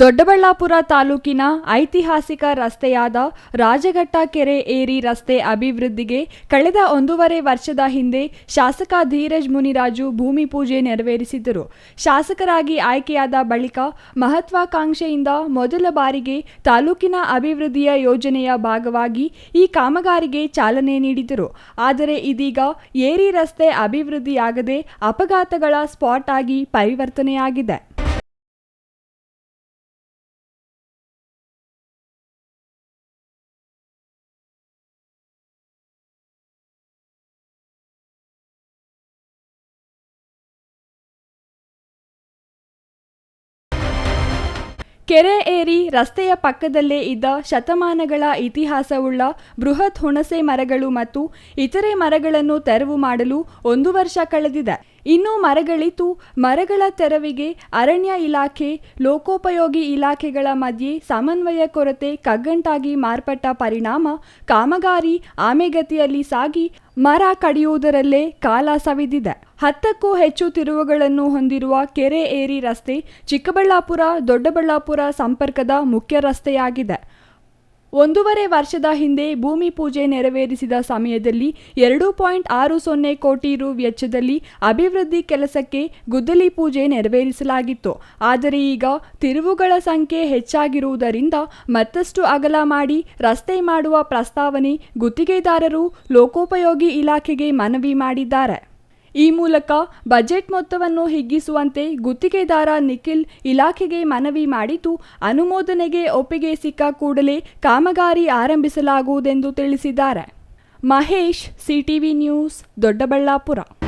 ದೊಡ್ಡಬಳ್ಳಾಪುರ ತಾಲೂಕಿನ ಐತಿಹಾಸಿಕ ರಸ್ತೆಯಾದ ರಾಜಘಟ್ಟ ಕೆರೆ ಏರಿ ರಸ್ತೆ ಅಭಿವೃದ್ಧಿಗೆ ಕಳೆದ 1.5 ವರ್ಷದ ಹಿಂದೆ ಶಾಸಕ ಧೀರಜ್ ಮುನಿರಾಜು ಭೂಮಿ ಪೂಜೆ ನೆರವೇರಿಸಿದ್ದರು. ಶಾಸಕರಾಗಿ ಆಯ್ಕೆಯಾದ ಬಳಿಕ ಮಹತ್ವಾಕಾಂಕ್ಷೆಯಿಂದ ಮೊದಲ ಬಾರಿಗೆ ತಾಲೂಕಿನ ಅಭಿವೃದ್ಧಿಯ ಯೋಜನೆಯ ಭಾಗವಾಗಿ ಈ ಕಾಮಗಾರಿಗೆ ಚಾಲನೆ ನೀಡಿದರು. ಆದರೆ ಇದೀಗ ಏರಿ ರಸ್ತೆ ಅಭಿವೃದ್ಧಿಯಾಗದೆ ಅಪಘಾತಗಳ ಸ್ಪಾಟ್ ಆಗಿ ಪರಿವರ್ತನೆಯಾಗಿದೆ. ಕೆರೆ ಏರಿ ರಸ್ತೆಯ ಪಕ್ಕದಲ್ಲೇ ಇದ್ದ ಶತಮಾನಗಳ ಇತಿಹಾಸವುಳ್ಳ ಬೃಹತ್ ಹುಣಸೆ ಮರಗಳು ಮತ್ತು ಇತರೆ ಮರಗಳನ್ನು ತೆರವು ಮಾಡಲು 1 ವರ್ಷ ಕಳೆದಿದೆ. ಇನ್ನು ಮರಗಳಿತು. ಮರಗಳ ತೆರವಿಗೆ ಅರಣ್ಯ ಇಲಾಖೆ, ಲೋಕೋಪಯೋಗಿ ಇಲಾಖೆಗಳ ಮಧ್ಯೆ ಸಮನ್ವಯ ಕೊರತೆ ಕಗ್ಗಂಟಾಗಿ ಮಾರ್ಪಟ್ಟ ಪರಿಣಾಮ ಕಾಮಗಾರಿ ಆಮೆಗತಿಯಲ್ಲಿ ಸಾಗಿ ಮರ ಕಡಿಯುವುದರಲ್ಲೇ ಕಾಲ ಸವಿದಿದೆ. 10ಕ್ಕೂ ಹೆಚ್ಚು ತಿರುವುಗಳನ್ನು ಹೊಂದಿರುವ ಕೆರೆ ಏರಿ ರಸ್ತೆ ಚಿಕ್ಕಬಳ್ಳಾಪುರ ದೊಡ್ಡಬಳ್ಳಾಪುರ ಸಂಪರ್ಕದ ಮುಖ್ಯ ರಸ್ತೆಯಾಗಿದೆ. 1.5 ವರ್ಷದ ಹಿಂದೆ ಭೂಮಿ ಪೂಜೆ ನೆರವೇರಿಸಿದ ಸಮಯದಲ್ಲಿ 2.60 ಕೋಟಿ ರು ವೆಚ್ಚದಲ್ಲಿ ಅಭಿವೃದ್ಧಿ ಕೆಲಸಕ್ಕೆ ಗುದ್ದಲಿ ಪೂಜೆ ನೆರವೇರಿಸಲಾಗಿತ್ತು. ಆದರೆ ಈಗ ತಿರುವುಗಳ ಸಂಖ್ಯೆ ಹೆಚ್ಚಾಗಿರುವುದರಿಂದ ಮತ್ತಷ್ಟು ಅಗಲ ಮಾಡಿ ರಸ್ತೆ ಮಾಡುವ ಪ್ರಸ್ತಾವನೆ ಗುತ್ತಿಗೆದಾರರು ಲೋಕೋಪಯೋಗಿ ಇಲಾಖೆಗೆ ಮನವಿ ಮಾಡಿದ್ದಾರೆ. ಈ ಮೂಲಕ ಬಜೆಟ್ ಮೊತ್ತವನ್ನು ಹಿಗ್ಗಿಸುವಂತೆ ಗುತ್ತಿಗೆದಾರ ನಿಖಿಲ್ ಇಲಾಖೆಗೆ ಮನವಿ ಮಾಡಿದ್ದು, ಅನುಮೋದನೆಗೆ ಒಪ್ಪಿಗೆ ಸಿಕ್ಕ ಕೂಡಲೇ ಕಾಮಗಾರಿ ಆರಂಭಿಸಲಾಗುವುದೆಂದು ತಿಳಿಸಿದ್ದಾರೆ. Mahesh, CTV news, Doddaballapura.